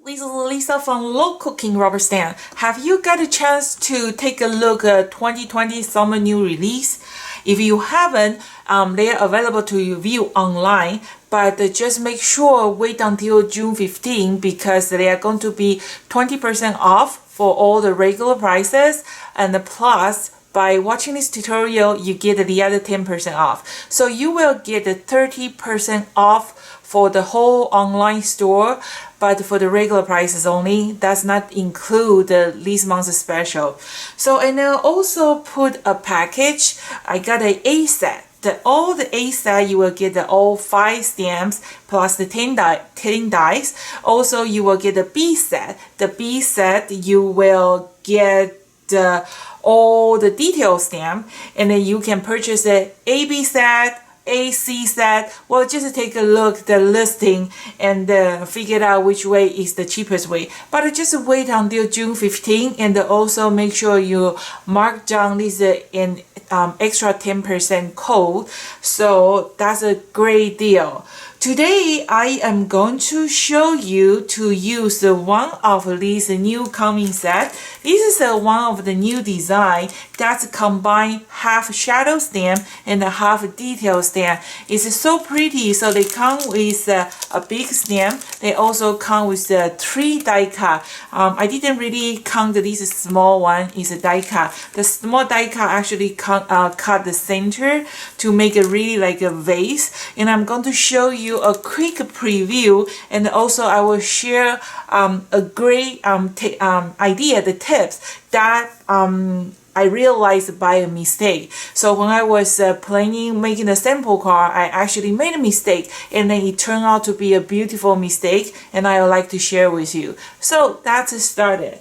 This is Lisa from Low Cooking Rubber Stamp. Have you got a chance to take a look at 2020 summer new release? If you haven't, they are available to view online, but just make sure wait until June 15 because they are going to be 20% off for all the regular prices, and plus by watching this tutorial you get the other 10% off. So you will get 30% off for the whole online store, but for the regular prices only. Does not include this month's special. So, and I also put a package. I got an A set. All the A set, you will get all 5 stamps plus the 10 dies. Also, you will get the B set. The B set, you will get all the detail stamp, and then you can purchase the AB set, AC set. Well, just take a look at the listing and figure out which way is the cheapest way. But just wait until June 15 and also make sure you mark down this in extra 10% code. So that's a great deal. Today I am going to show you to use one of these new coming set. This is one of the new design that's combine half shadow stamp and half detail stamp. It's so pretty. So they come with a big stamp. They also come with 3 die cut. I didn't really count this small one is a die cut. The small die cut actually cut the center to make it really like a vase. And I'm going to show you a quick preview, and also I will share a great idea, the tips that I realized by a mistake. So when I was planning making a sample card, I actually made a mistake, and then it turned out to be a beautiful mistake, and I would like to share with you. So that's started.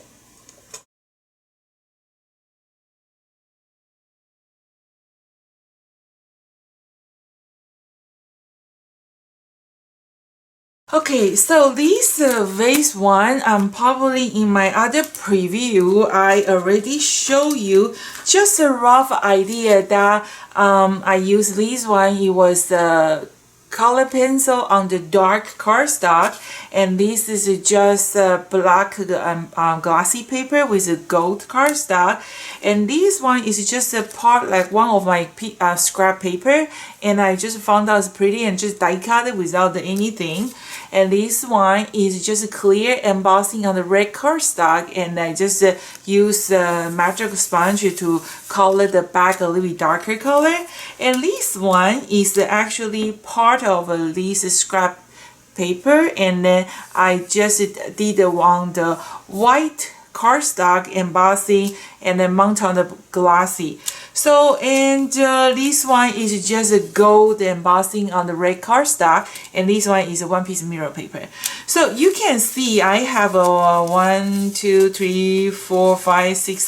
Okay, so this vase one, probably in my other preview, I already show you just a rough idea that I used this one. It was the color pencil on the dark cardstock, and this is just black glossy paper with a gold cardstock, and this one is just a part like one of my scrap paper, and I just found out it's pretty and just die cut it without anything. And this one is just clear embossing on the red cardstock, and I just use magic sponge to color the back a little bit darker color. And this one is actually part of this scrap paper, and then I just did on the white cardstock embossing and then mount on the glossy. So, and this one is just a gold embossing on the red cardstock, and this one is a one-piece mirror paper. So you can see I have a 1, 2, 3, 4, 5, 6,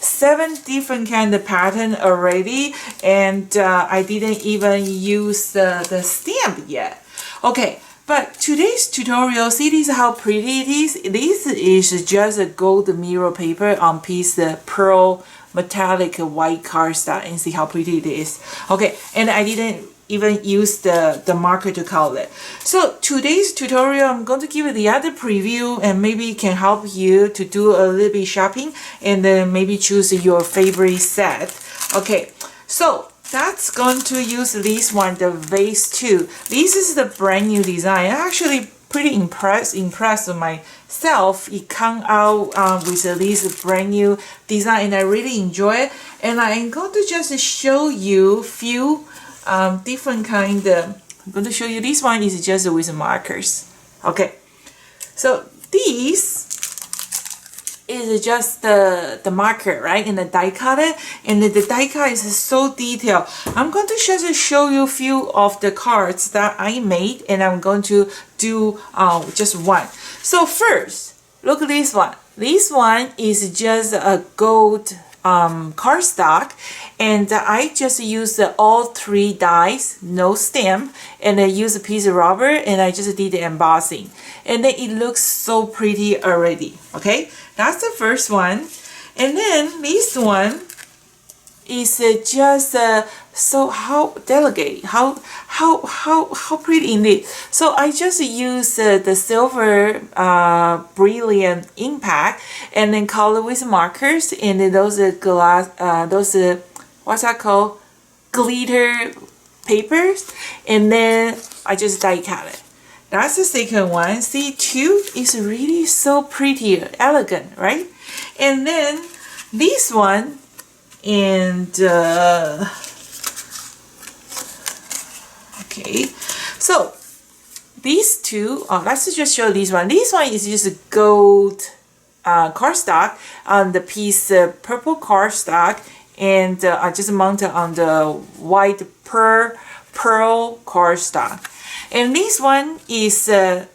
7 different kind of pattern already, and I didn't even use the stamp yet. Okay. But today's tutorial, see this how pretty it is? This is just a gold mirror paper on piece of pearl metallic white cardstock, and see how pretty it is. Okay, and I didn't even use the marker to color it. So today's tutorial, I'm going to give you the other preview, and maybe it can help you to do a little bit shopping and then maybe choose your favorite set. Okay, so that's going to use this one, the Vase 2. This is the brand new design. I'm actually pretty impressed with myself. It come out with this brand new design, and I really enjoy it. And I'm going to just show you few different kind of. I'm going to show you this one is just with markers. Okay, so this is just the marker, right? And the die cutter, and the die cut is so detailed. I'm going to just show you a few of the cards that I made, and I'm going to do just one. So first, look at this one. This one is just a gold cardstock, and I just used all 3 dies, no stamp, and I used a piece of rubber, and I just did the embossing, and then it looks so pretty already. Okay, that's the first one. And then this one is just So how delicate, how pretty indeed. So I just use the silver brilliant impact and then color with markers, and then those glass what's that called, glitter papers, and then I just die cut it. That's the second one. See, two is really so pretty, elegant, right? And then this one, and okay, so these two, let's just show this one. This one is just a gold cardstock on the piece purple cardstock, and I just mounted on the white pearl cardstock. And this one is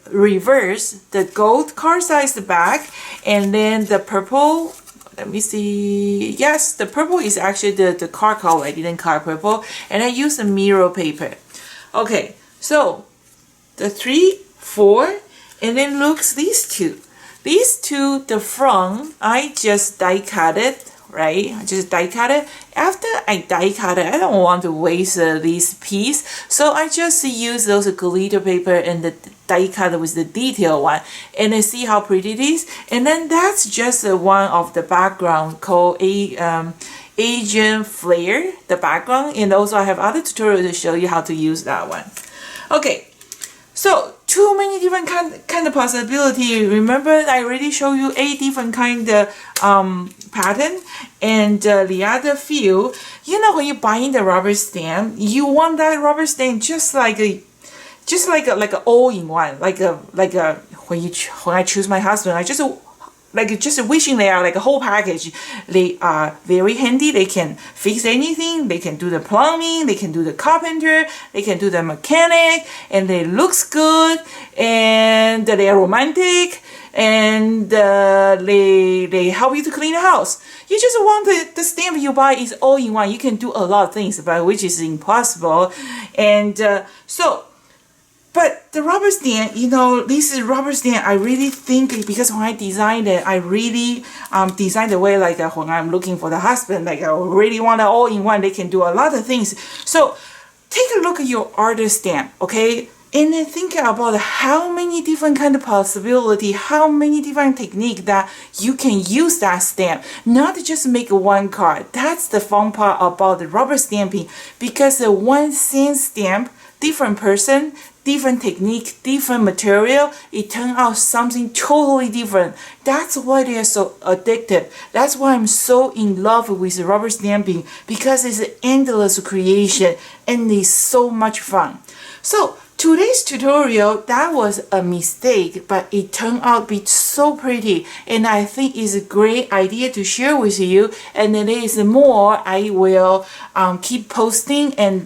reverse. The gold cardstock is the back, and then the purple, let me see, yes, the purple is actually the card color. I didn't color purple, and I used a mirror paper. Okay, so the 3, 4, and then looks these two. These two, the front, I just die cut it, right? I just die cut it. After I die cut it, I don't want to waste this piece, so I just use those glitter paper and the die cut with the detail one, and then see how pretty it is. And then that's just one of the background called Asian Flare, the background, and also I have other tutorials to show you how to use that one. Okay, so too many different kind of possibility. Remember, I already showed you 8 different kind of pattern, and the other few, you know, when you buying the rubber stamp, you want that rubber stamp just like an all-in-one, like a when I choose my husband, I just wishing they are like a whole package. They are very handy. They can fix anything. They can do the plumbing. They can do the carpenter. They can do the mechanic, and they looks good, and they are romantic, and they help you to clean the house. You just want the stamp you buy is all in one. You can do a lot of things, but which is impossible, and but the rubber stamp, you know, this is rubber stamp. I really think, because when I designed it, I really designed the way like when I'm looking for the husband, like I really want it all in one. They can do a lot of things. So take a look at your artist stamp, okay? And then think about how many different kind of possibility, how many different technique that you can use that stamp. Not just make one card. That's the fun part about the rubber stamping, because the one same stamp, different person, different technique, different material, it turns out something totally different. That's why they are so addictive. That's why I'm so in love with rubber stamping, because it's an endless creation and it's so much fun. So today's tutorial, that was a mistake, but it turned out to be so pretty, and I think it's a great idea to share with you. And there is more. I will keep posting and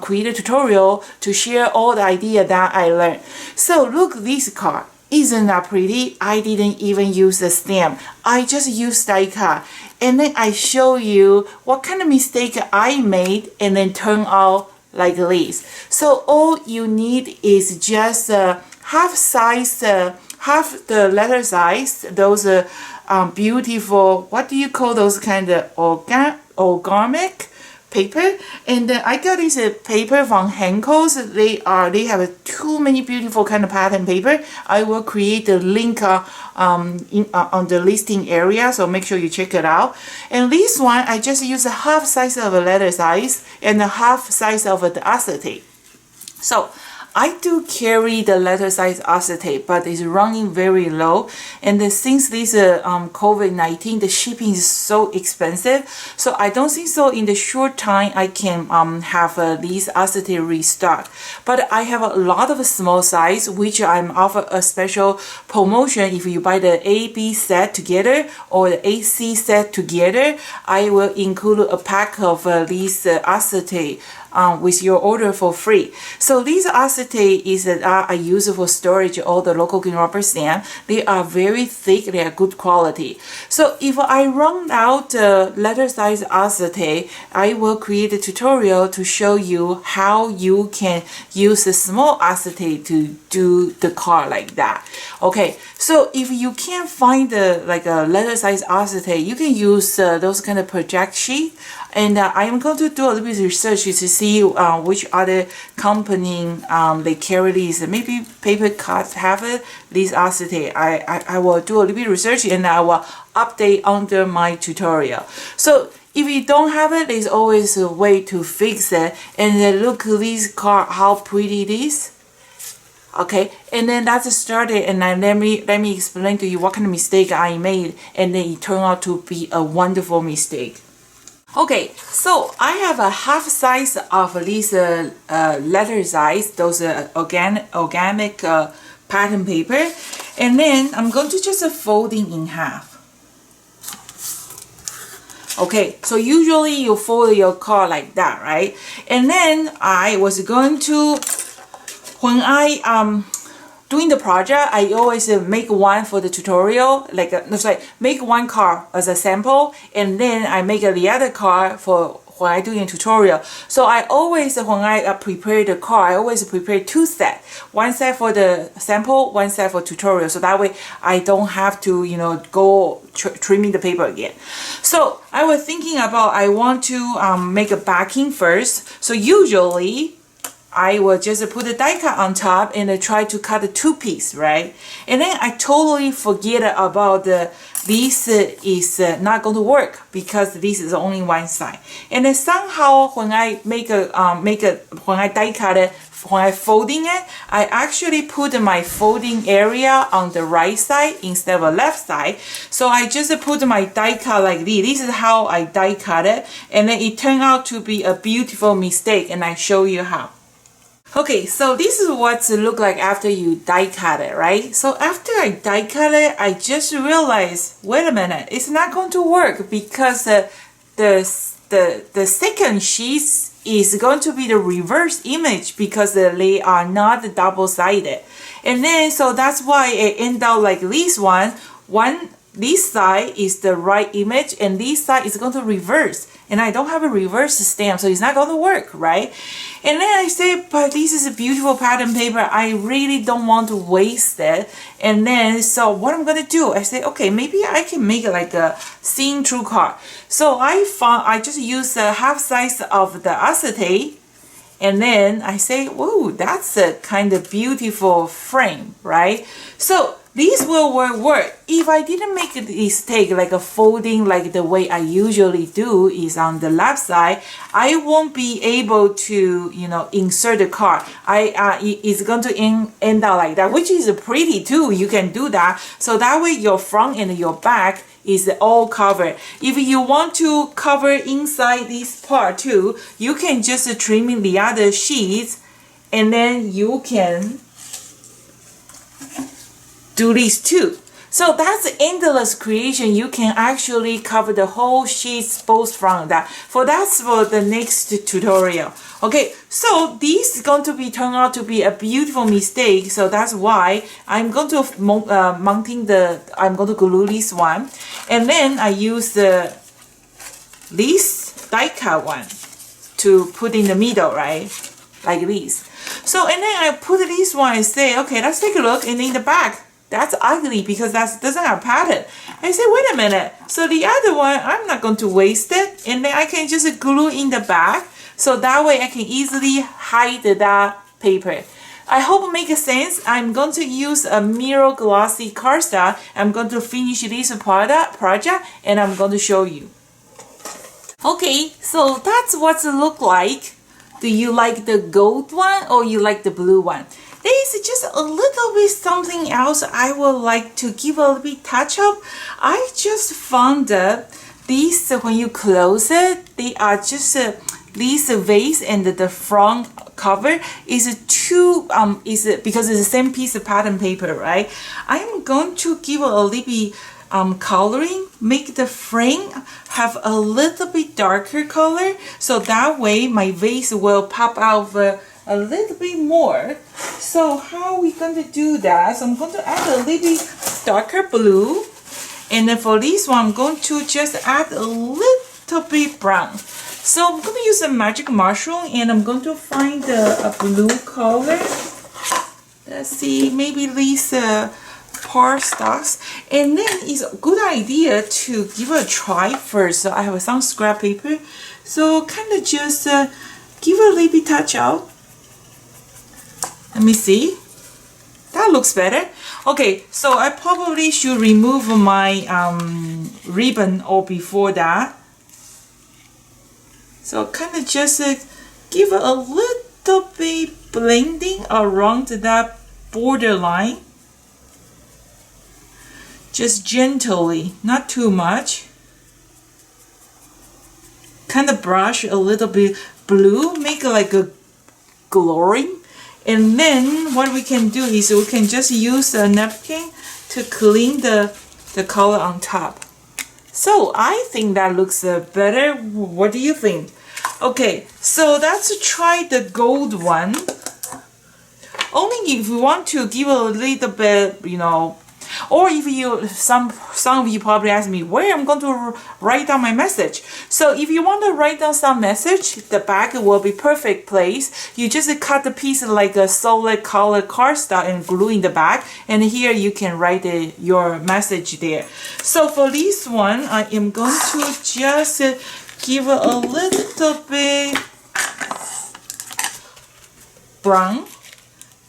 create a tutorial to share all the idea that I learned. So look, this card. Isn't that pretty? I didn't even use the stamp. I just used die cut. And then I show you what kind of mistake I made, and then turn out like this. So all you need is just half the letter size, those beautiful, what do you call those kind of organic paper. And I got this paper from Hanko. They have too many beautiful kind of pattern paper. I will create the link on the listing area, so make sure you check it out. And this one, I just use a half size of a letter size and a half size of the acetate. So I do carry the letter size acetate, but it's running very low. And then since this COVID-19, the shipping is so expensive. So I don't think so in the short time I can have these acetate restock. But I have a lot of small size, which I'm offer a special promotion. If you buy the A, B set together or the AC set together, I will include a pack of these acetate with your order for free. So these acetate is that I use for storage all the local green rubber stamp. They are very thick, they are good quality. So if I run out letter size acetate, I will create a tutorial to show you how you can use a small acetate to do the card like that. Okay, so if you can't find like a letter size acetate, you can use those kind of project sheet. And I'm going to do a little bit of research to see which other company they carry these. Maybe paper cuts have it, these acetate. I will do a little bit of research and I will update under my tutorial. So if you don't have it, there's always a way to fix it. And then look at this card, how pretty it is. Okay, and then that's started, and then let me explain to you what kind of mistake I made, and then it turned out to be a wonderful mistake. Okay, so I have a half size of these letter size, those organic pattern paper, and then I'm going to just fold it in half. Okay, so usually you fold your card like that, right? And then I was going to, when I doing the project, I always make one for the tutorial, like make one card as a sample, and then I make the other card for when I do a tutorial. So I always, when I prepare the card, I always prepare two sets. One set for the sample, one set for tutorial. So that way I don't have to, you know, go trimming the paper again. So I was thinking about, I want to make a backing first. So usually I will just put the die cut on top and try to cut the two piece, right? And then I totally forget about this is not going to work because this is only one side. And then somehow when I when I die cut it, when I folding it, I actually put my folding area on the right side instead of left side. So I just put my die cut like this. This is how I die cut it, and then it turned out to be a beautiful mistake, and I show you how. Okay, so this is what it look like after you die cut it, right? So after I die cut it, I just realized, wait a minute, it's not going to work because the second sheet is going to be the reverse image because they are not double-sided. And then, so that's why it end up like this one. This side is the right image and this side is going to reverse. And I don't have a reverse stamp, so it's not going to work, right? And then I say, but this is a beautiful pattern paper. I really don't want to waste it. And then, so what I'm going to do, I say, okay, maybe I can make it like a see-through card. So I just use a half size of the acetate. And then I say, whoa, that's a kind of beautiful frame, right? So this will work. If I didn't make a mistake like a folding like the way I usually do is on the left side, I won't be able to, you know, insert the card. It's going to end out like that, which is pretty too. You can do that. So that way your front and your back is all covered. If you want to cover inside this part too, you can just trim in the other sheets and then you can do this too. So that's endless creation. You can actually cover the whole sheets both from that. That's for the next tutorial. Okay, so this is going to be turn out to be a beautiful mistake. So that's why I'm going to I'm going to glue this one, and then I use this die cut one to put in the middle, right? Like this. So and then I put this one and say, okay, let's take a look. And in the back, that's ugly because that doesn't have pattern. I say, wait a minute. So the other one, I'm not going to waste it. And then I can just glue in the back. So that way I can easily hide that paper. I hope it makes sense. I'm going to use a mirror glossy cardstock. I'm going to finish this project and I'm going to show you. Okay, so that's what it look like. Do you like the gold one or you like the blue one? There is just a little bit something else I would like to give a little bit touch up. I just found these, when you close it, they are just this vase and the front cover is because it's the same piece of pattern paper, right? I'm going to give a little bit coloring, make the frame have a little bit darker color, so that way my vase will pop out a little bit more. So how are we going to do that? So I'm going to add a little bit darker blue, and then for this one I'm going to just add a little bit brown. So I'm going to use a magic mushroom and I'm going to find a blue color. Let's see, maybe this cardstocks, and then it's a good idea to give it a try first. So I have some scrap paper, so kind of just give it a little bit touch out. Let me see. That looks better. Okay, so I probably should remove my ribbon or before that. So kind of just give it a little bit blending around that borderline. Just gently, not too much. Kind of brush a little bit blue, make it like a glowing. And then what we can do is we can just use a napkin to clean the color on top. So I think that looks better. What do you think? Okay, so let's try the gold one. Only if you want to give a little bit, you know, or if you, some of you probably ask me where I'm going to write down my message. So if you want to write down some message, the back will be perfect place. You just cut the piece like a solid color cardstock and glue in the back, and here you can write your message there. So for this one, I am going to just give it a little bit brown.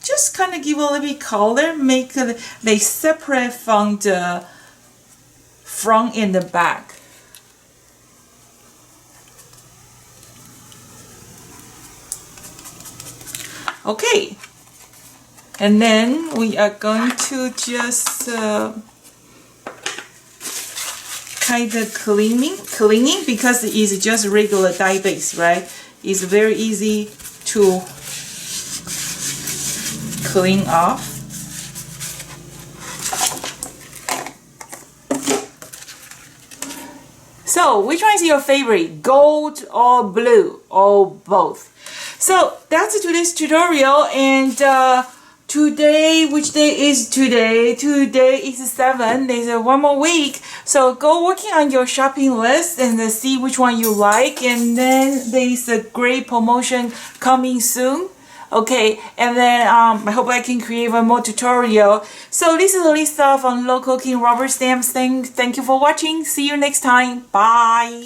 Just kind of give a little bit color, make it they separate from the front and the back. Okay, and then we are going to just kind of cleaning because it is just regular dye base, right? It's very easy to clean off. So which one is your favorite, gold or blue or both? So that's today's tutorial, and today, which day is today? Today is 7. There's one more week, so go working on your shopping list and see which one you like, and then there's a great promotion coming soon. Okay, and then I hope I can create one more tutorial. So this is Lisa from Local King Rubber Stamps. Thank you for watching. See you next time. Bye.